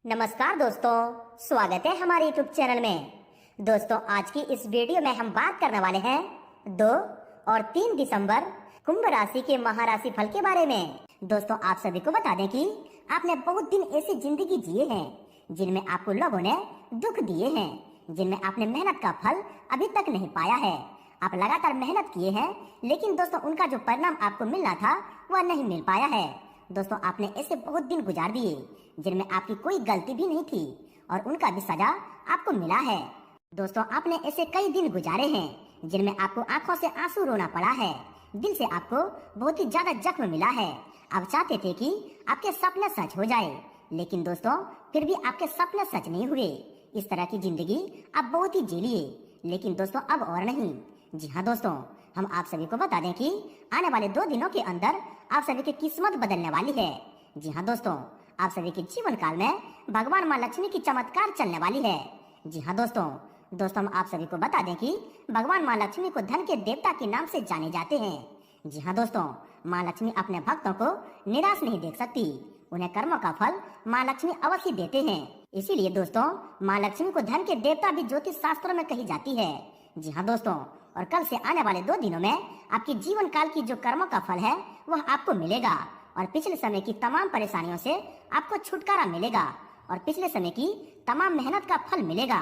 नमस्कार दोस्तों, स्वागत है हमारे YouTube चैनल में। दोस्तों, आज की इस वीडियो में हम बात करने वाले हैं 2 और 3 दिसंबर कुंभ राशि के महाराशि फल के बारे में। दोस्तों, आप सभी को बता दें कि आपने बहुत दिन ऐसी जिंदगी जिए हैं जिनमें आपको लोगों ने दुख दिए हैं, जिनमें आपने मेहनत का फल अभी तक नहीं पाया है। आप लगातार मेहनत किए हैं, लेकिन दोस्तों उनका जो परिणाम आपको मिलना था वह नहीं मिल पाया है। दोस्तों, आपने ऐसे बहुत दिन गुजार दिए जिनमें आपकी कोई गलती भी नहीं थी और उनका भी सजा आपको मिला है। दोस्तों, आपने ऐसे कई दिन गुजारे हैं जिनमें आपको आंखों से आंसू रोना पड़ा है, दिल से आपको बहुत ही ज्यादा जख्म मिला है। आप चाहते थे कि आपके सपने सच हो जाए, लेकिन दोस्तों फिर भी आपके सपने सच नहीं हुए। इस तरह की जिंदगी आप बहुत ही जी लिए, लेकिन दोस्तों अब और नहीं। जी हाँ दोस्तों, हम आप सभी को बता दें कि आने वाले 2 दिनों के अंदर आप सभी की किस्मत बदलने वाली है। जी हाँ दोस्तों, आप सभी के जीवन काल में भगवान माँ लक्ष्मी की चमत्कार चलने वाली है। जी हाँ दोस्तों, हम आप सभी को बता दें कि भगवान माँ लक्ष्मी को धन के देवता के नाम से जाने जाते हैं। जी हाँ दोस्तों, माँ लक्ष्मी अपने भक्तों को निराश नहीं देख सकती। उन्हें कर्मों का फल माँ लक्ष्मी अवश्य देते हैं। इसीलिए दोस्तों माँ लक्ष्मी को धन के देवता भी ज्योतिष शास्त्रों में कही जाती है। जी हाँ दोस्तों, और कल से आने वाले 2 दिनों में आपकी जीवन काल की जो कर्मों का फल है वह आपको मिलेगा और पिछले समय की तमाम परेशानियों से आपको छुटकारा मिलेगा और पिछले समय की तमाम मेहनत का फल मिलेगा।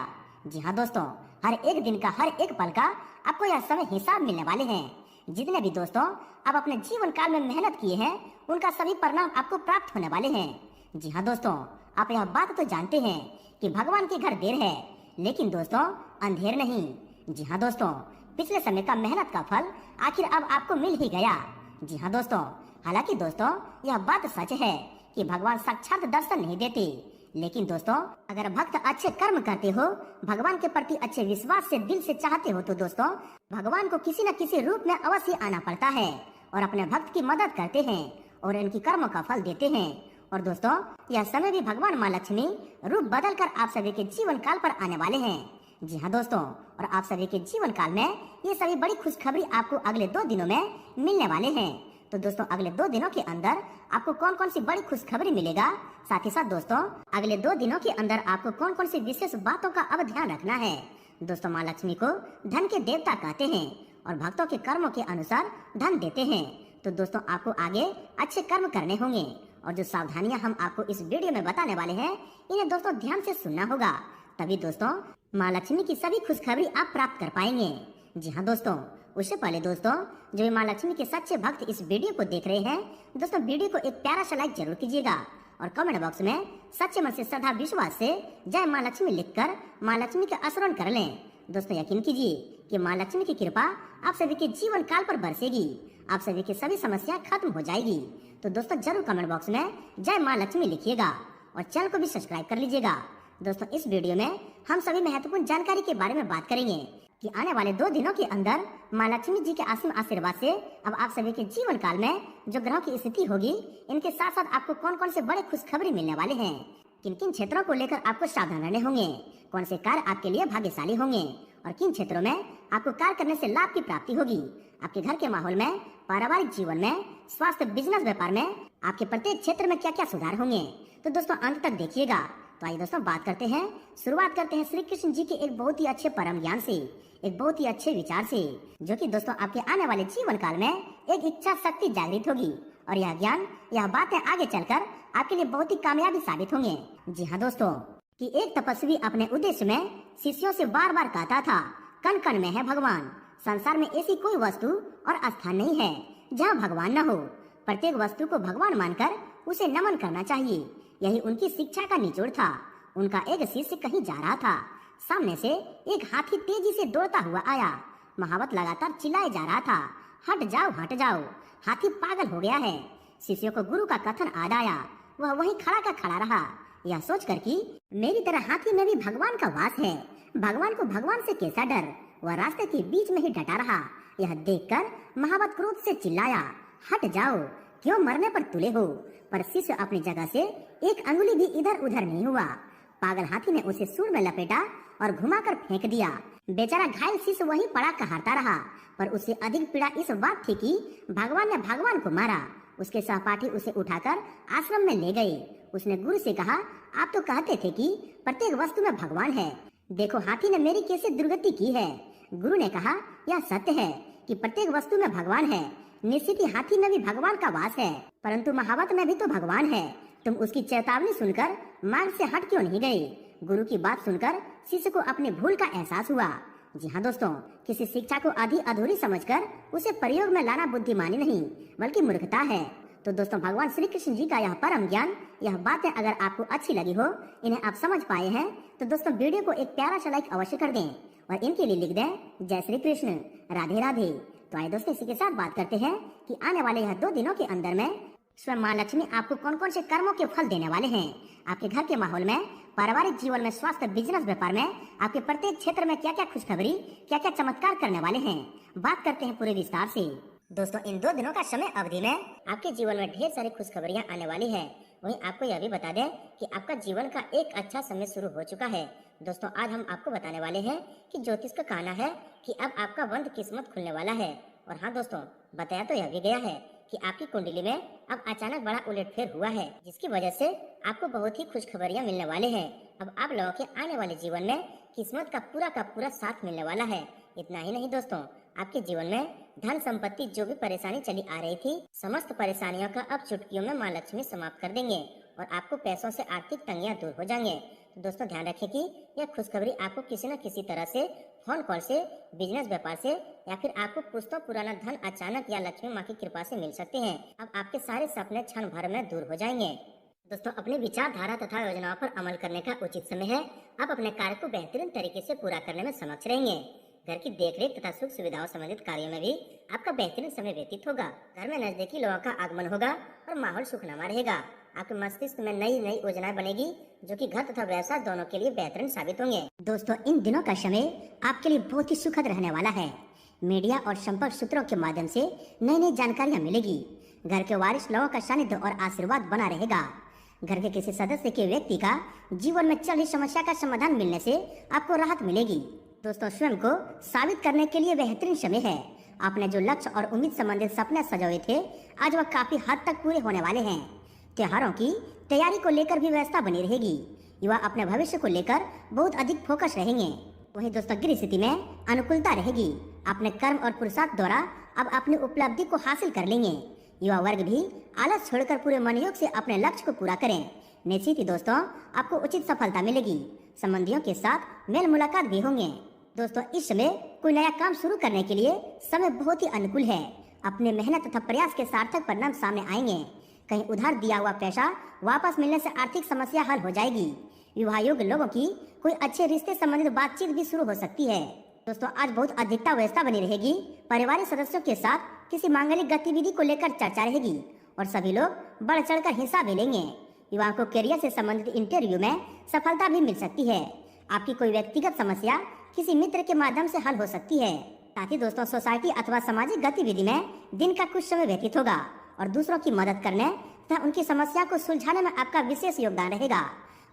जी हाँ दोस्तों, हर एक दिन का, हर एक पल का आपको यह समय हिसाब मिलने वाले हैं। जितने भी दोस्तों आप अपने जीवन काल में मेहनत किए हैं उनका सभी परिणाम आपको प्राप्त होने वाले हैं। जी हाँ दोस्तों, आप यह बात तो जानते हैं कि भगवान के घर देर है, लेकिन दोस्तों अंधेर नहीं। जी हाँ दोस्तों, पिछले समय का मेहनत का फल आखिर अब आपको मिल ही गया। जी हाँ दोस्तों, हालांकि दोस्तों यह बात सच है कि भगवान साक्षात दर्शन नहीं देते, लेकिन दोस्तों अगर भक्त अच्छे कर्म करते हो, भगवान के प्रति अच्छे विश्वास से दिल से चाहते हो, तो दोस्तों भगवान को किसी न किसी रूप में अवश्य आना पड़ता है और अपने भक्त की मदद करते हैं और इनकी कर्मों का फल देते हैं। और दोस्तों यह समय भी भगवान माँ लक्ष्मी रूप बदल कर आप सभी के जीवन काल पर आने वाले हैं। जी हाँ दोस्तों, और आप सभी के जीवन काल में ये सभी बड़ी खुशखबरी आपको अगले 2 दिनों में मिलने वाले हैं। तो दोस्तों अगले 2 दिनों के अंदर आपको कौन कौन सी बड़ी खुशखबरी मिलेगा, साथ ही साथ दोस्तों अगले 2 दिनों के अंदर आपको कौन कौन सी विशेष बातों का अब ध्यान रखना है। दोस्तों, माँ लक्ष्मी को धन के देवता कहते हैं और भक्तों के कर्मों के अनुसार धन देते हैं। तो दोस्तों आपको आगे अच्छे कर्म करने होंगे और जो सावधानियां हम आपको इस वीडियो में बताने वाले हैं इन्हें दोस्तों ध्यान से सुनना होगा, तभी दोस्तों माँ लक्ष्मी की सभी खुशखबरी आप प्राप्त कर पाएंगे। जी हाँ दोस्तों, उससे पहले दोस्तों जो माँ लक्ष्मी के सच्चे भक्त इस वीडियो को देख रहे हैं, दोस्तों वीडियो को एक प्यारा सा लाइक जरूर कीजिएगा और कमेंट बॉक्स में सच्चे मन से श्रद्धा विश्वास से जय माँ लक्ष्मी लिखकर माँ लक्ष्मी का स्मरण कर लें। दोस्तों यकीन कीजिए कि माँ लक्ष्मी की कृपा आप सभी के जीवन काल पर बरसेगी, आप सभी की सभी समस्याएं खत्म हो जाएगी। तो दोस्तों जरूर कमेंट बॉक्स में जय माँ लक्ष्मी लिखिएगा और चैनल को भी सब्सक्राइब कर लीजिएगा। दोस्तों इस वीडियो में हम सभी महत्वपूर्ण जानकारी के बारे में बात करेंगे कि आने वाले 2 दिनों के अंदर माँ लक्ष्मी जी के असीम आशीर्वाद से अब आप सभी के जीवन काल में जो ग्रहों की स्थिति होगी, इनके साथ साथ आपको कौन कौन से बड़े खुशखबरी मिलने वाले हैं, किन किन क्षेत्रों को लेकर आपको सावधान रहने होंगे, कौन से कार्य आपके लिए भाग्यशाली होंगे और किन क्षेत्रों में आपको कार्य करने से लाभ की प्राप्ति होगी। आपके घर के माहौल में, पारिवारिक जीवन में, स्वास्थ्य, बिजनेस, व्यापार में आपके प्रत्येक क्षेत्र में क्या क्या सुधार होंगे। तो दोस्तों अंत तक देखिएगा। तो आइए दोस्तों शुरुआत करते हैं श्री कृष्ण जी के एक बहुत ही अच्छे परम ज्ञान से, एक बहुत ही अच्छे विचार से, जो कि दोस्तों आपके आने वाले जीवन काल में एक इच्छा शक्ति जागृत होगी और यह ज्ञान, यह बातें आगे चलकर आपके लिए बहुत ही कामयाबी साबित होंगे। जी हाँ दोस्तों, कि एक तपस्वी अपने उद्देश्य में शिष्यों से बार बार कहता था, कण कण में है भगवान। संसार में ऐसी कोई वस्तु और स्थान नहीं है जहाँ भगवान न हो। प्रत्येक वस्तु को भगवान मानकर उसे नमन करना चाहिए। यही उनकी शिक्षा का निचोड़ था। उनका एक शिष्य कहीं जा रहा था, सामने से एक हाथी तेजी से दौड़ता हुआ आया। महावत लगातार चिल्लाए जा रहा था, हट जाओ हट जाओ, हाथी पागल हो गया है। शिष्यों को गुरु का कथन याद आया। वह वहीं खड़ा का खड़ा रहा, यह सोचकर कि मेरी तरह हाथी में भी भगवान का वास है, भगवान को भगवान से कैसा डर। वह रास्ते के बीच में ही डटा रहा। यह देखकर महावत क्रोध से चिल्लाया, हट जाओ, क्यों मरने पर तुले हो। पर शिष्य अपनी जगह से एक अंगुली भी इधर उधर नहीं हुआ। पागल हाथी ने उसे सूंड में लपेटा और घुमाकर फेंक दिया। बेचारा घायल शिष्य वहीं पड़ा कहारता रहा, पर उससे अधिक पीड़ा इस बात थी कि भगवान ने भगवान को मारा। उसके सहपाठी उसे उठाकर आश्रम में ले गए। उसने गुरु से कहा, आप तो कहते थे कि प्रत्येक वस्तु में भगवान है। देखो हाथी ने मेरी कैसे दुर्गति की है। गुरु ने कहा यह सत्य है कि प्रत्येक वस्तु में भगवान है। निश्चित ही हाथी में भी भगवान का वास है, परंतु महावत में भी तो भगवान है। तुम उसकी चेतावनी सुनकर मार्ग से हट क्यों नहीं गए? गुरु की बात सुनकर शिष्य को अपनी भूल का एहसास हुआ। जी हाँ दोस्तों, किसी शिक्षा को आधी अधूरी समझकर उसे प्रयोग में लाना बुद्धिमानी नहीं बल्कि मूर्खता है। तो दोस्तों, भगवान श्री कृष्ण जी का यह परम ज्ञान, यह बातें अगर आपको अच्छी लगी हो, इन्हें आप समझ पाए हैं, तो दोस्तों वीडियो को एक प्यारा सा लाइक अवश्य कर दें और इनके लिए लिख दें जय श्री कृष्ण, राधे राधे। तो आइए दोस्तों, इसी के साथ बात करते हैं कि आने वाले यह 2 दिनों के अंदर में स्वयं माँ लक्ष्मी आपको कौन कौन से कर्मों के फल देने वाले हैं। आपके घर के माहौल में, पारिवारिक जीवन में, स्वास्थ्य, बिजनेस, व्यापार में, आपके प्रत्येक क्षेत्र में क्या क्या खुशखबरी, क्या क्या चमत्कार करने वाले हैं, बात करते हैं पूरे विस्तार से। दोस्तों, इन 2 दिनों का समय अवधि में आपके जीवन में ढेर सारी खुशखबरियां आने वाली है। वहीं आपको यह भी बता दें कि आपका जीवन का एक अच्छा समय शुरू हो चुका है। दोस्तों, आज हम आपको बताने वाले हैं कि ज्योतिष का कहना है कि अब आपका बंद किस्मत खुलने वाला है। और हाँ दोस्तों, बताया तो यह भी गया है कि आपकी कुंडली में अब अचानक बड़ा उलटफेर हुआ है, जिसकी वजह से आपको बहुत ही खुशखबरियां मिलने वाले हैं। अब आप लोगों के आने वाले जीवन में किस्मत का पूरा साथ मिलने वाला है। इतना ही नहीं दोस्तों, आपके जीवन में धन संपत्ति जो भी परेशानी चली आ रही थी, समस्त परेशानियों का अब चुटकियों में माँ लक्ष्मी समाप्त कर देंगे और आपको पैसों से आर्थिक तंगियां दूर हो जाएंगे। तो दोस्तों, ध्यान रखें कि यह खुशखबरी आपको किसी न किसी तरह से, फोन कॉल से, बिजनेस व्यापार से, या फिर आपको पुश्तों पुराना धन अचानक या लक्ष्मी माँ की कृपा से मिल सकते हैं। अब आपके सारे सपने क्षण भर में दूर हो जाएंगे। दोस्तों, अपनी विचारधारा तथा योजनाओं पर अमल करने का उचित समय है। आप अपने कार्य को बेहतरीन तरीके से पूरा करने में समक्ष रहेंगे। घर की देखरेख तथा सुख सुविधाओं संबंधित कार्यों में भी आपका बेहतरीन समय व्यतीत होगा। घर में नजदीकी लोगों का आगमन होगा और माहौल सुखनुमा रहेगा। आपके मस्तिष्क में नई योजनाएं बनेगी जो कि घर तथा व्यवसाय दोनों के लिए बेहतरीन साबित होंगे। दोस्तों, इन दिनों का समय आपके लिए बहुत ही सुखद रहने वाला है। मीडिया और संपर्क सूत्रों के माध्यम से नई जानकारियाँ मिलेगी। घर के वारिस लोगों का सानिध्य और आशीर्वाद बना रहेगा। घर के किसी सदस्य के व्यक्ति का जीवन में चल रही समस्या का समाधान मिलने से आपको राहत मिलेगी। दोस्तों, स्वयं को साबित करने के लिए बेहतरीन समय है। आपने जो लक्ष्य और उम्मीद संबंधित सपने सजाए थे, आज वह काफी हद तक पूरे होने वाले हैं। त्योहारों की तैयारी को लेकर भी व्यवस्था बनी रहेगी। युवा अपने भविष्य को लेकर बहुत अधिक फोकस रहेंगे। वहीं दोस्तों, गृह स्थिति में अनुकूलता रहेगी। अपने कर्म और पुरुषार्थ द्वारा अब अपनी उपलब्धि को हासिल कर लेंगे। युवा वर्ग भी आलस छोड़कर पूरे मनोयोग से अपने लक्ष्य को पूरा करें। निश्चित ही दोस्तों, आपको उचित सफलता मिलेगी। संबंधियों के साथ मेल मुलाकात भी होंगे। दोस्तों, इस समय कोई नया काम शुरू करने के लिए समय बहुत ही अनुकूल है। अपने मेहनत तथा प्रयास के सार्थक परिणाम सामने आएंगे। कहीं उधार दिया हुआ पैसा वापस मिलने से आर्थिक समस्या हल हो जाएगी। विवाह योग्य लोगों की कोई अच्छे रिश्ते संबंधित बातचीत भी शुरू हो सकती है। दोस्तों, आज बहुत अधिकता व्यवस्था बनी रहेगी। पारिवारिक सदस्यों के साथ किसी मांगलिक गतिविधि को लेकर चर्चा रहेगी और सभी लोग बढ़ चढ़कर हिस्सा भी लेंगे। युवाओं को करियर से संबंधित इंटरव्यू में सफलता भी मिल सकती है। आपकी कोई व्यक्तिगत समस्या किसी मित्र के माध्यम से हल हो सकती है। साथ ही दोस्तों, सोसाइटी अथवा सामाजिक गतिविधि में दिन का कुछ समय व्यतीत होगा और दूसरों की मदद करने तथा उनकी समस्या को सुलझाने में आपका विशेष योगदान रहेगा।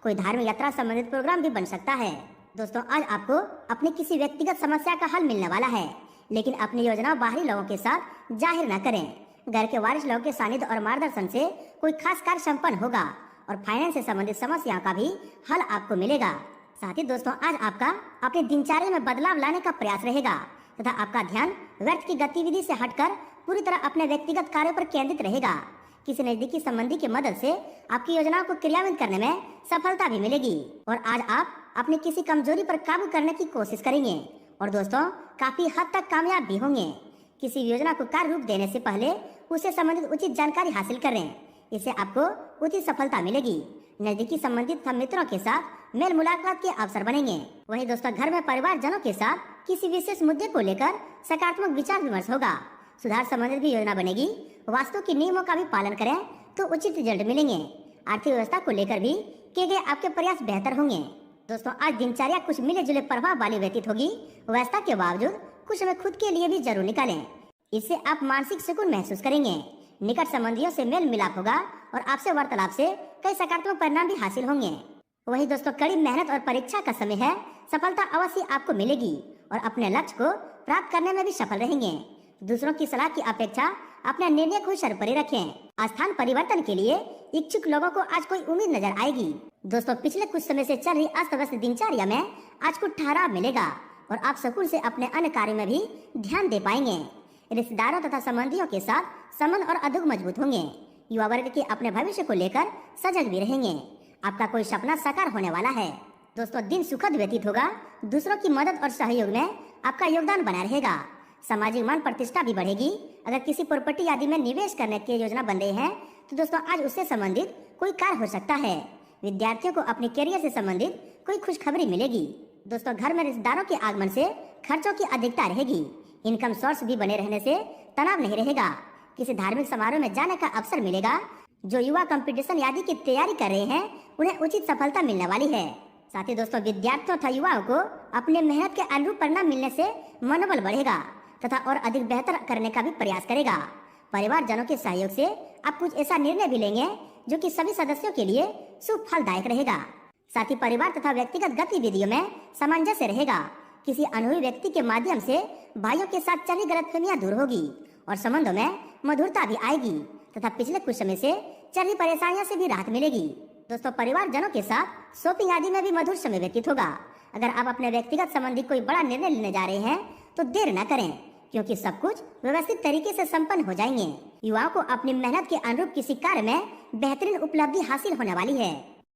कोई धार्मिक यात्रा संबंधित प्रोग्राम भी बन सकता है। दोस्तों, आज आपको अपनी किसी व्यक्तिगत समस्या का हल मिलने वाला है, लेकिन अपनी योजना बाहरी लोगों के साथ जाहिर न करें। घर के वारिस लोगों के सानिध्य और मार्गदर्शन से कोई खास कार्य संपन्न होगा और फाइनेंस से संबंधित समस्याओं का भी हल आपको मिलेगा। साथ ही दोस्तों, आज आपका अपने दिनचर्या में बदलाव लाने का प्रयास रहेगा तथा आपका ध्यान व्यर्थ की गतिविधि से हटकर पूरी तरह अपने व्यक्तिगत कार्यों पर केंद्रित रहेगा। किसी नजदीकी संबंधी की मदद से आपकी योजनाओं को क्रियान्वित करने में सफलता भी मिलेगी और आज आप अपनी किसी कमजोरी पर काबू करने की कोशिश करेंगे और दोस्तों, काफी हद तक कामयाब भी होंगे। किसी योजना को कार्य रूप देने से पहले उससे संबंधित उचित जानकारी हासिल करें। इससे आपको उचित सफलता मिलेगी। नजदीकी संबंधित मित्रों के साथ मेल मुलाकात के अवसर बनेंगे। वहीं दोस्तों, घर में परिवार जनों के साथ किसी विशेष मुद्दे को लेकर सकारात्मक विचार विमर्श होगा। सुधार संबंधित भी योजना बनेगी। वास्तु के नियमों का भी पालन करें तो उचित रिजल्ट मिलेंगे। आर्थिक व्यवस्था को लेकर भी किए गए आपके प्रयास बेहतर होंगे। दोस्तों, आज दिनचर्या कुछ मिले जुले प्रभाव वाली व्यतीत होगी। व्यवस्था के बावजूद कुछ समय खुद के लिए भी जरूर निकालें। इससे आप मानसिक सुकून महसूस करेंगे। निकट संबंधियों से मेल मिलाप होगा और आपसे वार्तालाप से कई सकारात्मक परिणाम भी हासिल होंगे। वही दोस्तों, कड़ी मेहनत और परीक्षा का समय है। सफलता अवश्य आपको मिलेगी और अपने लक्ष्य को प्राप्त करने में भी सफल रहेंगे। दूसरों की सलाह की अपेक्षा अपना निर्णय को सर परे रखें। स्थान परिवर्तन के लिए इच्छुक लोगों को आज कोई उम्मीद नजर आएगी। दोस्तों, पिछले कुछ समय से चल रही अस्त व्यस्त दिनचर्या में आज कुछ ठहराव मिलेगा और आप सुकून से अपने अन्य कार्य में भी ध्यान दे पाएंगे। रिश्तेदारों तथा संबंधियों के साथ संबंध और अधिक मजबूत होंगे। युवा वर्ग के अपने भविष्य को लेकर सजग भी रहेंगे। आपका कोई सपना साकार होने वाला है। दोस्तों, दिन सुखद व्यतीत होगा। दूसरों की मदद और सहयोग में आपका योगदान बना रहेगा। सामाजिक मान प्रतिष्ठा भी बढ़ेगी। अगर किसी प्रॉपर्टी आदि में निवेश करने की योजना बन रही है तो दोस्तों आज उससे संबंधित कोई कार्य हो सकता है। विद्यार्थियों को अपने करियर से संबंधित कोई खुशखबरी मिलेगी। दोस्तों, घर में रिश्तेदारों के आगमन से खर्चों की अधिकता रहेगी। इनकम सोर्स भी बने रहने से तनाव नहीं रहेगा। किसी धार्मिक समारोह में जाने का अवसर मिलेगा। जो युवा कंपटीशन आदि की तैयारी कर रहे हैं उन्हें उचित सफलता मिलने वाली है। साथ ही दोस्तों, विद्यार्थियों तथा युवाओं को अपने मेहनत के अनुरूप परिणाम मिलने से मनोबल बढ़ेगा तथा और अधिक बेहतर करने का भी प्रयास करेगा। परिवारजनों के सहयोग से आप कुछ ऐसा निर्णय भी लेंगे जो कि सभी सदस्यों के लिए शुभ फलदायक रहेगा। साथ ही परिवार तथा व्यक्तिगत गतिविधियों में सामंजस्य रहेगा। किसी अनुभवी व्यक्ति के माध्यम से भाइयों के साथ चली गलतफहमियां दूर होगी और संबंधों में मधुरता भी आएगी तथा पिछले कुछ समय से चली परेशानियों से भी राहत मिलेगी। दोस्तों, परिवारजनों के साथ शॉपिंग आदि में भी मधुर समय व्यतीत होगा। अगर आप अपने व्यक्तिगत संबंधी कोई बड़ा निर्णय लेने जा रहे हैं तो देर न करें, क्योंकि सब कुछ व्यवस्थित तरीके से संपन्न हो जाएंगे। युवाओं को अपनी मेहनत के अनुरूप किसी कार्य में बेहतरीन उपलब्धि हासिल होने वाली है।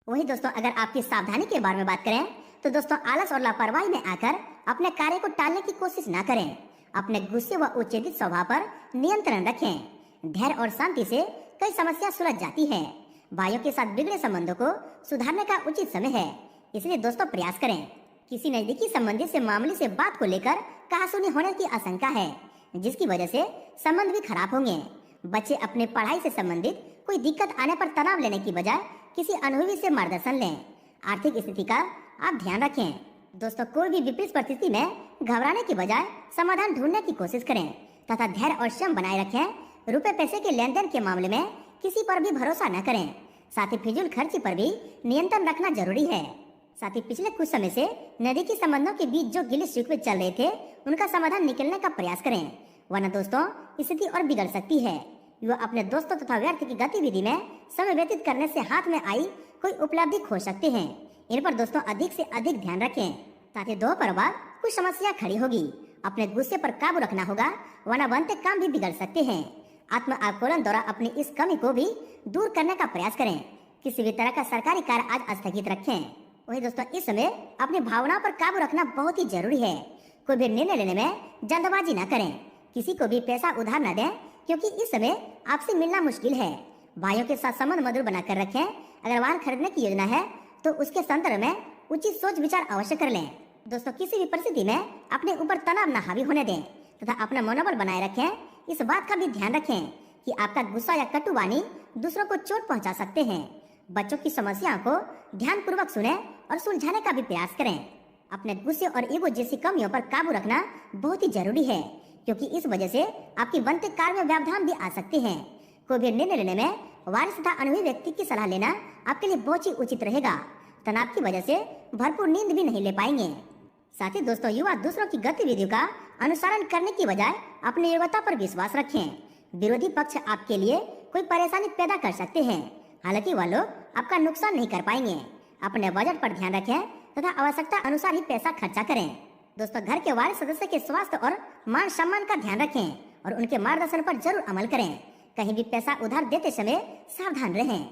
वही दोस्तों, अगर आपकी सावधानी के बारे में बात करें तो दोस्तों आलस और लापरवाही में आकर अपने कार्य को टालने की कोशिश न करें। अपने गुस्से व उच्चेजित स्वभाव पर नियंत्रण रखें। धैर्य और शांति से कई समस्या सुलझ जाती है। भाइयों के साथ बिगड़े संबंधों को सुधारने का उचित समय है, इसलिए दोस्तों प्रयास करें। किसी नजदीकी संबंधी से मामले से बात को लेकर कहासुनी होने की आशंका है, जिसकी वजह से संबंध भी खराब होंगे। बच्चे अपने पढ़ाई से संबंधित कोई दिक्कत आने पर तनाव लेने की बजाय किसी अनुभवी से मार्गदर्शन लें। आर्थिक स्थिति का आप ध्यान रखें। दोस्तों, कोई भी विपरीत परिस्थिति में घबराने की बजाय समाधान ढूंढने की कोशिश करें तथा धैर्य और संयम बनाए रखें। रुपए पैसे के लेन देन के मामले में किसी पर भी भरोसा न करें। साथ ही फिजूल खर्ची पर भी नियंत्रण रखना जरूरी है। साथ ही पिछले कुछ समय से नजदीकी संबंधों के बीच जो गिले शिकवे चल रहे थे उनका समाधान निकलने का प्रयास करें, वरना दोस्तों स्थिति और बिगड़ सकती है। युवा अपने दोस्तों तथा व्यर्थ की गतिविधि में समय व्यतीत करने से हाथ में आई कोई उपलब्धि खो सकते हैं। इन पर दोस्तों अधिक से अधिक ध्यान रखें। साथ ही दोपहर बाद कुछ समस्या खड़ी होगी। अपने गुस्से पर काबू रखना होगा, वरना बनते काम भी बिगड़ सकते हैं। आत्म आकलन द्वारा अपनी इस कमी को भी दूर करने का प्रयास करें। किसी भी तरह का सरकारी कार्य आज स्थगित रखें। वही दोस्तों, इस समय अपनी भावनाओं पर काबू रखना बहुत ही जरूरी है। कोई भी निर्णय लेने में जल्दबाजी न करें। किसी को भी पैसा उधार न दें, क्योंकि इस समय आपसे मिलना मुश्किल है। भाइयों के साथ संबंध मधुर बनाकर रखें। अगर वाहन खरीदने की योजना है तो उसके संदर्भ में उचित सोच विचार अवश्य कर लें। दोस्तों, किसी भी परिस्थिति में अपने ऊपर तनाव न हावी होने दें तथा अपना मनोबल बनाए रखें। इस बात का भी ध्यान रखें कि आपका गुस्सा या कटु वाणी दूसरों को चोट पहुंचा सकते हैं। बच्चों की समस्याओं को ध्यानपूर्वक सुने और सुलझाने का भी प्रयास करें। अपने गुस्से और ईगो जैसी कमियों पर काबू रखना बहुत ही जरूरी है, क्योंकि इस वजह से आपकी बनते कार्य में व्यवधान भी आ सकते हैं। कोई भी निर्णय लेने में वारिस तथा अनुभवी व्यक्ति की सलाह लेना आपके लिए बहुत ही उचित रहेगा। तनाव की वजह से भरपूर नींद भी नहीं ले पाएंगे। साथ ही दोस्तों, युवा दूसरों की गतिविधियों का अनुसरण करने की बजाय अपनी योग्यता पर विश्वास रखें। विरोधी पक्ष आपके लिए कोई परेशानी पैदा कर सकते हैं, हालांकि वह लोग आपका नुकसान नहीं कर पाएंगे। अपने बजट पर ध्यान रखें तथा आवश्यकता अनुसार ही पैसा खर्चा करें। दोस्तों, घर के वारिस सदस्य के स्वास्थ्य और मान सम्मान का ध्यान रखें और उनके मार्गदर्शन पर जरूर अमल करें। कहीं भी पैसा उधार देते समय सावधान रहें,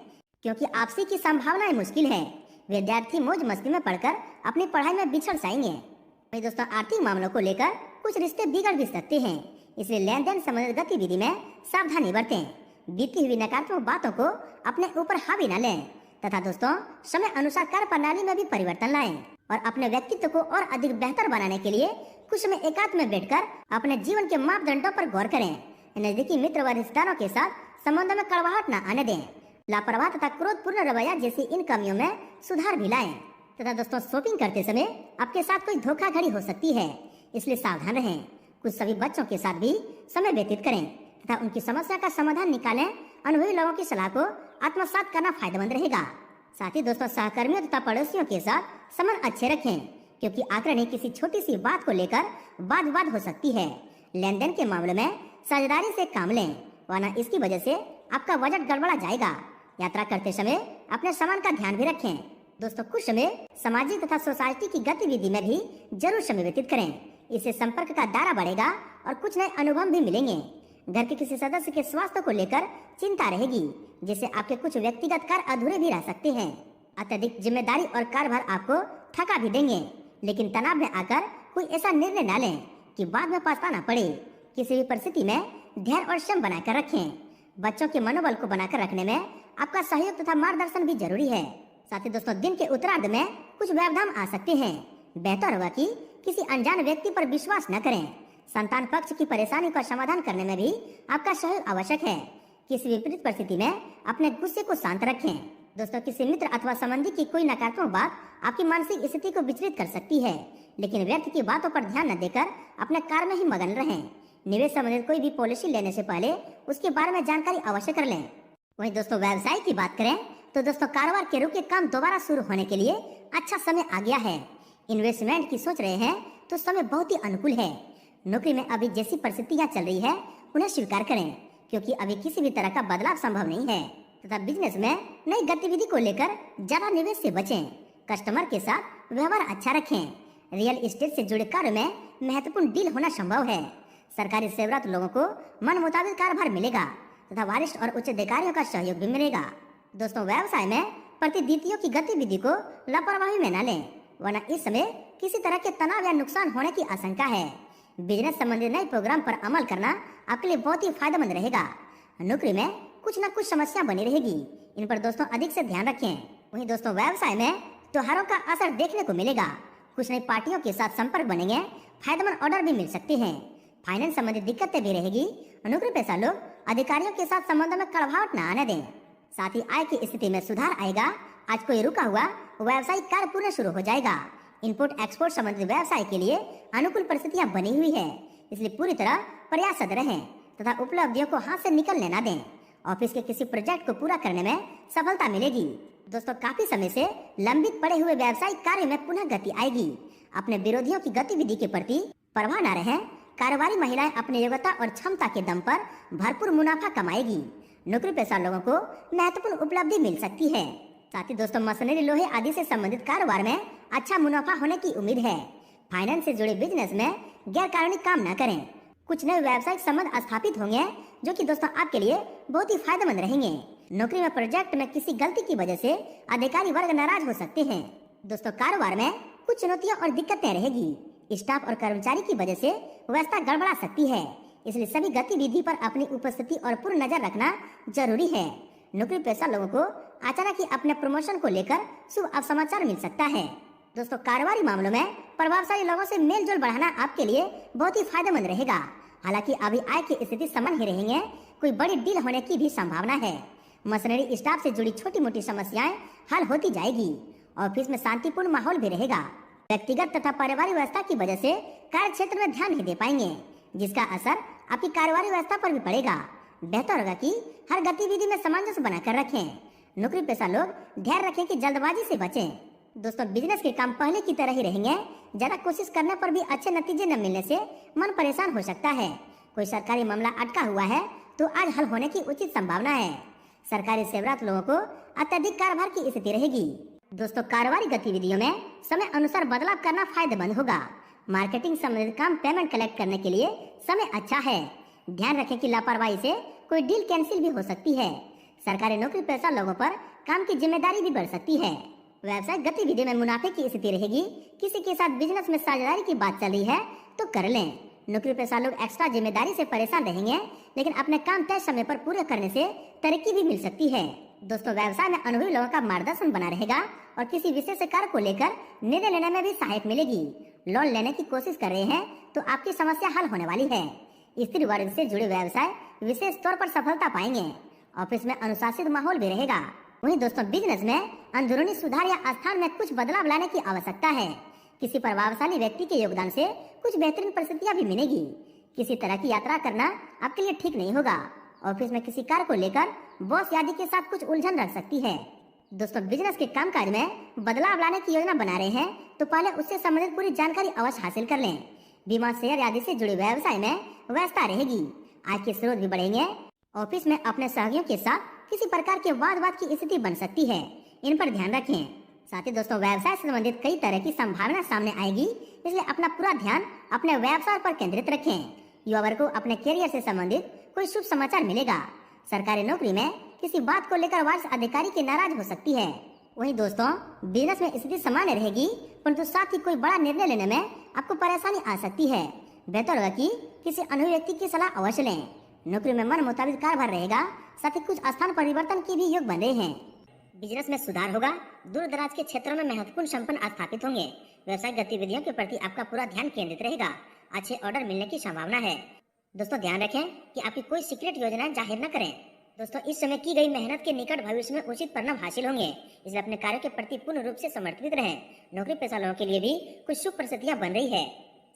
क्योंकि आपसी की संभावनाएं मुश्किल है। विद्यार्थी मौज मस्ती में पढ़कर अपनी पढ़ाई में बिछड़ जाएंगे। वही दोस्तों, आर्थिक मामलों को लेकर कुछ रिश्ते बिगड़ भी सकते हैं, इसलिए लेन देन संबंधित गतिविधि में सावधानी बरतें। बीती हुई नकारात्मक बातों को अपने ऊपर हावी न लें तथा दोस्तों समय अनुसार कार्य प्रणाली में भी परिवर्तन लाएं और अपने व्यक्तित्व को और अधिक बेहतर बनाने के लिए कुछ समय एकांत में बैठकर अपने जीवन के मापदंडों पर गौर करें। नजदीकी मित्र व रिश्तेदारों के साथ संबंधों में कड़वाहट न आने दें। लापरवाह तथा क्रोधपूर्ण रवैया जैसी इन कमियों में सुधार भी लाएं तथा दोस्तों शॉपिंग करते समय आपके साथ कोई धोखाधड़ी हो सकती है, इसलिए सावधान रहें। कुछ सभी बच्चों के साथ भी समय व्यतीत करें तथा उनकी समस्या का समाधान निकालें। अनुभवी लोगों की सलाह को आत्मसात करना फायदेमंद रहेगा। साथ ही दोस्तों, सहकर्मियों तथा पड़ोसियों के साथ संबंध अच्छे रखें, क्योंकि आग्रह किसी छोटी सी बात को लेकर वाद विवाद हो सकती है। लेन देन के मामले में साझेदारी से काम लें, वरना इसकी वजह से आपका बजट गड़बड़ा जाएगा। यात्रा करते समय अपने सामान का ध्यान भी रखें। दोस्तों, कुछ समय सामाजिक तथा सोसाइटी की गतिविधि में भी जरूर समय व्यतीत करें। इससे संपर्क का दायरा बढ़ेगा और कुछ नए अनुभव भी मिलेंगे। घर के किसी सदस्य के स्वास्थ्य को लेकर चिंता रहेगी, जिससे आपके कुछ व्यक्तिगत कार्य अधूरे भी रह सकते हैं। अत्यधिक जिम्मेदारी और कार्यभार आपको थका भी देंगे, लेकिन तनाव में आकर कोई ऐसा निर्णय न लें कि बाद में पछताना पड़े। किसी भी परिस्थिति में धैर्य और संयम बनाकर रखें। बच्चों के मनोबल को बनाकर रखने में आपका सहयोग तथा मार्गदर्शन भी जरूरी है। साथ ही दोस्तों, दिन के उत्तरार्ध में कुछ व्यवधान आ सकते हैं। बेहतर होगा कि किसी अनजान व्यक्ति पर विश्वास न करें। संतान पक्ष की परेशानी का समाधान करने में भी आपका सहयोग आवश्यक है। किसी विपरीत परिस्थिति में अपने गुस्से को शांत रखें। दोस्तों, किसी मित्र अथवा संबंधी की कोई नकारात्मक बात आपकी मानसिक स्थिति को विचलित कर सकती है, लेकिन व्यक्ति की बातों पर ध्यान न देकर अपने कार्य में ही मगन रहें। निवेश संबंधित कोई भी पॉलिसी लेने से पहले उसके बारे में जानकारी अवश्य कर लें। वहीं दोस्तों, व्यवसाय की बात करें तो दोस्तों, कारोबार के रुके काम दोबारा शुरू होने के लिए अच्छा समय आ गया है। इन्वेस्टमेंट की सोच रहे हैं तो समय बहुत ही अनुकूल है। नौकरी में अभी जैसी परिस्थितियां चल रही है उन्हें स्वीकार करें, क्योंकि अभी किसी भी तरह का बदलाव संभव नहीं है। तथा बिजनेस में नई गतिविधि को लेकर ज्यादा निवेश से बचें। कस्टमर के साथ व्यवहार अच्छा रखें। रियल एस्टेट से जुड़े कार्य में महत्वपूर्ण डील होना संभव है। सरकारी सेवारत लोगों को मन मुताबिक कार्यभार मिलेगा तथा वरिष्ठ और उच्च अधिकारियों का सहयोग भी मिलेगा। दोस्तों, व्यवसाय में प्रतिद्वंदियों की गतिविधि को लापरवाही में न लें, वरना इस समय किसी तरह के तनाव या नुकसान होने की आशंका है। बिजनेस संबंधी नए प्रोग्राम पर अमल करना आपके लिए बहुत ही फायदेमंद रहेगा। नौकरी में कुछ न कुछ समस्या बनी रहेगी, इन पर दोस्तों अधिक से ध्यान रखें। वहीं दोस्तों, व्यवसाय में त्योहारों का असर देखने को मिलेगा। कुछ नई पार्टियों के साथ संपर्क बनेंगे। फायदेमंद ऑर्डर भी मिल सकते हैं। फाइनेंस संबंधी दिक्कतें भी रहेगी। नौकरी पेशा लोग अधिकारियों के साथ संबंधों में कड़वाहट न आने दें। साथ ही आय की स्थिति में सुधार आएगा। आज कोई रुका हुआ व्यावसायिक कार्य पुनः शुरू हो जाएगा। इंपोर्ट एक्सपोर्ट संबंधित व्यवसाय के लिए अनुकूल परिस्थितियां बनी हुई है, इसलिए पूरी तरह प्रयासरत रहें तथा उपलब्धियों को हाथ से निकलने न दें। ऑफिस के किसी प्रोजेक्ट को पूरा करने में सफलता मिलेगी। दोस्तों, काफी समय से लंबित पड़े हुए व्यावसायिक कार्य में पुनः गति आएगी। अपने विरोधियों की गतिविधि के प्रति परवाह न रहें। कारोबारी महिलाएं अपनी योग्यता और क्षमता के दम पर भरपूर मुनाफा कमाएगी। नौकरी पेशा लोगों को महत्वपूर्ण उपलब्धि मिल सकती है। साथ ही दोस्तों, मशीनरी, लोहे आदि से संबंधित कारोबार में अच्छा मुनाफा होने की उम्मीद है। फाइनेंस से जुड़े बिजनेस में गैर कानूनी काम न करें। कुछ नए व्यावसायिक संबंध स्थापित होंगे जो कि दोस्तों आपके लिए बहुत ही फायदेमंद रहेंगे। नौकरी में प्रोजेक्ट में किसी गलती की वजह से अधिकारी वर्ग नाराज हो सकते हैं। दोस्तों, कारोबार में कुछ चुनौतियां और दिक्कतें रहेगी। स्टाफ और कर्मचारी की वजह से व्यवस्था गड़बड़ा सकती है, इसलिए सभी गतिविधि पर अपनी उपस्थिति और पूर्ण नजर रखना जरूरी है। नौकरी पेशा लोगों को अचानक ही अपने प्रमोशन को लेकर शुभ समाचार मिल सकता है। दोस्तों, कारोबारी मामलों में प्रभावशाली लोगों से मेल जोल बढ़ाना आपके लिए बहुत ही फायदेमंद रहेगा। हालांकि अभी आय की स्थिति समान ही रहेंगे। कोई बड़ी डील होने की भी संभावना है। मशीनरी स्टाफ से जुड़ी छोटी मोटी समस्याएं हल होती जाएगी। ऑफिस में शांतिपूर्ण माहौल भी रहेगा। व्यक्तिगत तथा पारिवारिक व्यवस्था की वजह से कार्य क्षेत्र में ध्यान नहीं दे पाएंगे, जिसका असर आपकी कार्यवाही व्यवस्था पर भी पड़ेगा। बेहतर होगा कि हर गतिविधि में सामंजस्य बनाकर रखें। नौकरी पेशा लोग ध्यान रखें कि जल्दबाजी से बचें। दोस्तों, बिजनेस के काम पहले की तरह ही रहेंगे। ज्यादा कोशिश करने पर भी अच्छे नतीजे न मिलने से मन परेशान हो सकता है। कोई सरकारी मामला अटका हुआ है तो आज हल होने की उचित संभावना है। सरकारी सेवारत लोगों को अत्यधिक कार्यभार की स्थिति रहेगी। दोस्तों, कारोबारी गतिविधियों में समय अनुसार बदलाव करना फायदेमंद होगा। मार्केटिंग संबंधित काम, पेमेंट कलेक्ट करने के लिए समय अच्छा है। ध्यान रखें कि लापरवाही से कोई डील कैंसिल भी हो सकती है। सरकारी नौकरी पेशा लोगों पर काम की जिम्मेदारी भी बढ़ सकती है। व्यवसायिक गतिविधि में मुनाफे की स्थिति रहेगी। किसी के साथ बिजनेस में साझेदारी की बात चल रही है तो कर लें। नौकरी पेशा लोग एक्स्ट्रा जिम्मेदारी से परेशान रहेंगे, लेकिन अपने काम तय समय पर पूरे करने से तरक्की भी मिल सकती है। दोस्तों, व्यवसाय में अनुभवी लोगों का मार्गदर्शन बना रहेगा और किसी विशेष कार्य को लेकर निर्णय लेने में भी सहायक मिलेगी। लोन लेने की कोशिश कर रहे हैं तो आपकी समस्या हल होने वाली है। स्त्री वर्ग से जुड़े व्यवसाय विशेष तौर पर सफलता पाएंगे। ऑफिस में अनुशासित माहौल भी रहेगा। वहीं दोस्तों, बिजनेस में अंदरूनी सुधार या स्थान में कुछ बदलाव लाने की आवश्यकता है। किसी प्रभावशाली व्यक्ति के योगदान से कुछ बेहतरीन परिस्थितियां भी मिलेगी। किसी तरह की यात्रा करना आपके लिए ठीक नहीं होगा। ऑफिस में किसी कार्य को लेकर बॉस आदि के साथ कुछ उलझन रह सकती है। दोस्तों, बिजनेस के कामकाज में बदलाव लाने की योजना बना रहे हैं तो पहले उससे संबंधित पूरी जानकारी अवश्य हासिल कर लें। बीमा, शेयर आदि से जुड़े व्यवसाय में व्यवस्था रहेगी। आय के स्रोत भी बढ़ेंगे। ऑफिस में अपने सहयोगियों के साथ किसी प्रकार के वाद की स्थिति बन सकती है, इन पर ध्यान रखें। साथ ही दोस्तों, व्यवसाय से संबंधित कई तरह की संभावना सामने आएगी, इसलिए अपना पूरा ध्यान अपने व्यवसाय पर केंद्रित रखें। युवा वर्ग को अपने कैरियर से संबंधित कोई शुभ समाचार मिलेगा। सरकारी नौकरी में किसी बात को लेकर वरिष्ठ अधिकारी की नाराज हो सकती है। वहीं दोस्तों, बिजनेस में स्थिति सामान्य रहेगी, परंतु साथ ही कोई बड़ा निर्णय लेने में आपको परेशानी आ सकती है। बेहतर होगा कि किसी अनुभवी व्यक्ति की सलाह अवश्य लें। नौकरी में मन मुताबिक कारभार रहेगा, साथ ही कुछ स्थान परिवर्तन के भी योग बन रहे हैं। बिजनेस में सुधार होगा, दूर दराज के क्षेत्रों में महत्वपूर्ण संपन्न स्थापित होंगे। व्यवसायिक गतिविधियों के प्रति आपका पूरा ध्यान केंद्रित रहेगा, अच्छे ऑर्डर मिलने की संभावना है। दोस्तों, ध्यान रखें कि आपकी कोई सीक्रेट योजनाएं जाहिर न करें। दोस्तों, इस समय की गई मेहनत के निकट भविष्य में उचित परिणाम हासिल होंगे, इसलिए अपने कार्यों के प्रति पूर्ण रूप से समर्पित रहें। नौकरी पेशा लोगों के लिए भी कुछ शुभ परिस्थितियां बन रही है।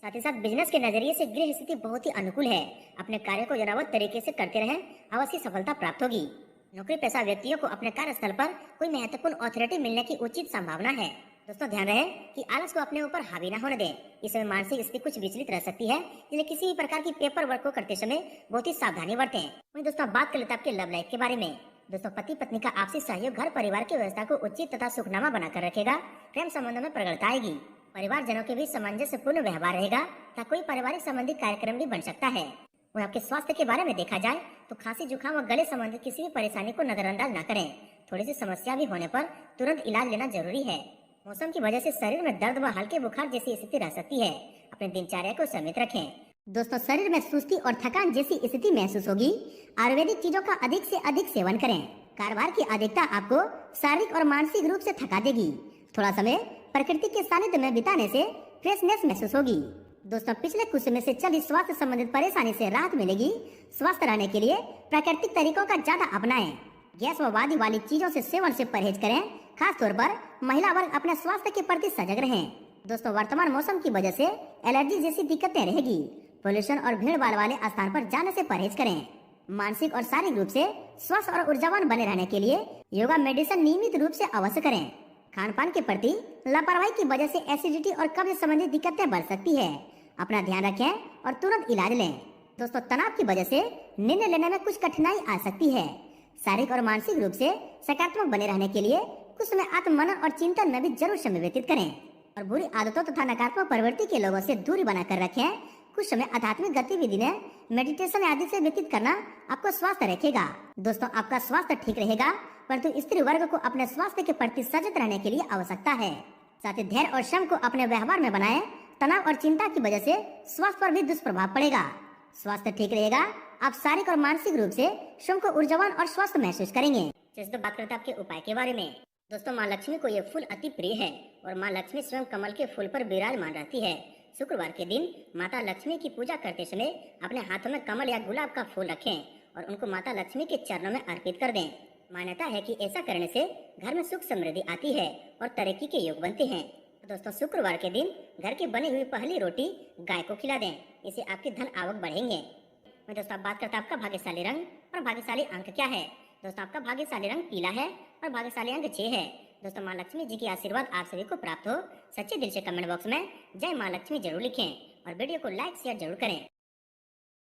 साथ ही साथ बिजनेस के नजरिए से गृह स्थिति बहुत ही अनुकूल है। अपने कार्यों को योजनाबद्ध तरीके से करते रहें, अवश्य सफलता प्राप्त होगी। नौकरी पेशा व्यक्तियों को अपने कार्यस्थल पर कोई महत्वपूर्ण अथॉरिटी मिलने की उचित संभावना है। दोस्तों, ध्यान रहे कि आलस को अपने ऊपर हावी न होने दें। इस समय मानसिक स्थिति कुछ विचलित रह सकती है, इसलिए किसी भी प्रकार की पेपर वर्क को करते समय बहुत ही सावधानी बरतें। वहीं दोस्तों, बात कर लेते हैं आपके लव लाइफ के बारे में। दोस्तों, पति पत्नी का आपसी सहयोग घर परिवार की व्यवस्था को उचित तथा सुखनामा बनाकर रखेगा। प्रेम संबंधों में प्रगड़ता आएगी। परिवार जनों के बीच सामंजस्यपूर्ण व्यवहार रहेगा तथा कोई पारिवारिक संबंधी कार्यक्रम भी बन सकता है। वहीं आपके स्वास्थ्य के बारे में देखा जाए तो खांसी, जुकाम और गले संबंधित किसी भी परेशानी को नजरअंदाज न करें। थोड़ी सी समस्या भी होने पर तुरंत इलाज लेना जरूरी है। मौसम की वजह से शरीर में दर्द व हल्के बुखार जैसी स्थिति रह सकती है। अपने दिनचर्या को सीमित रखें। दोस्तों, शरीर में सुस्ती और थकान जैसी स्थिति महसूस होगी। आयुर्वेदिक चीजों का अधिक से अधिक सेवन करें। कारोबार की अधिकता आपको शारीरिक और मानसिक रूप से थका देगी। थोड़ा समय प्रकृति के सानिध्य में बिताने से फ्रेशनेस महसूस होगी। दोस्तों, पिछले कुछ समय से चली स्वास्थ्य संबंधित परेशानी से राहत मिलेगी। स्वस्थ रहने के लिए प्राकृतिक तरीकों का ज्यादा अपनाएं। गैस व वादी वाली चीजों से सेवन से परहेज करें। खास तौर पर महिला वर्ग अपने स्वास्थ्य के प्रति सजग रहें। दोस्तों, वर्तमान मौसम की वजह से एलर्जी जैसी दिक्कतें रहेगी। पोल्यूशन और भीड़ भाड़ वाले स्थान पर जाने से परहेज करें। मानसिक और शारीरिक रूप से स्वस्थ और ऊर्जावान बने रहने के लिए योगा मेडिसिन नियमित रूप से अवश्य करें। खान पान के प्रति लापरवाही की वजह से एसिडिटी और कब्ज संबंधी दिक्कतें बढ़ सकती है। अपना ध्यान रखें और तुरंत इलाज लें। दोस्तों, तनाव की वजह से निर्णय लेने में कुछ कठिनाई आ सकती है। शारीरिक और मानसिक रूप से सकारात्मक बने रहने के लिए कुछ समय आत्म मनन और चिंतन में भी जरूर समय व्यतीत करें और बुरी आदतों तथा नकारात्मक प्रवृत्ति के लोगों से दूरी बनाकर रखें। कुछ समय आध्यात्मिक गतिविधि में मेडिटेशन आदि से व्यतीत करना आपको स्वस्थ रखेगा। दोस्तों, आपका स्वास्थ्य ठीक रहेगा, परंतु स्त्री वर्ग को अपने स्वास्थ्य के प्रति सचेत रहने के लिए आवश्यकता है। साथ ही धैर्य और श्रम को अपने व्यवहार में बनाएं। तनाव और चिंता की वजह से स्वास्थ्य पर भी दुष्प्रभाव पड़ेगा। स्वास्थ्य ठीक रहेगा, आप शारीरिक और मानसिक रूप से स्वयं को ऊर्जावान और स्वस्थ महसूस करेंगे। जैसे बात करते हैं आपके उपाय के बारे में। दोस्तों, माँ लक्ष्मी को ये फूल अति प्रिय है और माँ लक्ष्मी स्वयं कमल के फूल पर विराजमान रहती है। शुक्रवार के दिन माता लक्ष्मी की पूजा करते समय अपने हाथों में कमल या गुलाब का फूल रखें और उनको माता लक्ष्मी के चरणों में अर्पित कर दें। मान्यता है कि ऐसा करने से घर में सुख समृद्धि आती है और तरक्की के योग बनते हैं। दोस्तों, शुक्रवार के दिन घर की बनी हुई पहली रोटी गाय को खिला दें, इससे आपकी धन आवक बढ़ेंगे। दोस्तों, बात करते हैं आपका भाग्यशाली रंग और भाग्यशाली अंक क्या है। दोस्तों, आपका भाग्यशाली रंग पीला है और भाग्यशाली अंक 6 है। दोस्तों, माँ लक्ष्मी जी की आशीर्वाद आप सभी को प्राप्त हो। सच्चे दिल से कमेंट बॉक्स में जय माँ लक्ष्मी जरूर लिखें और वीडियो को लाइक शेयर जरूर करें।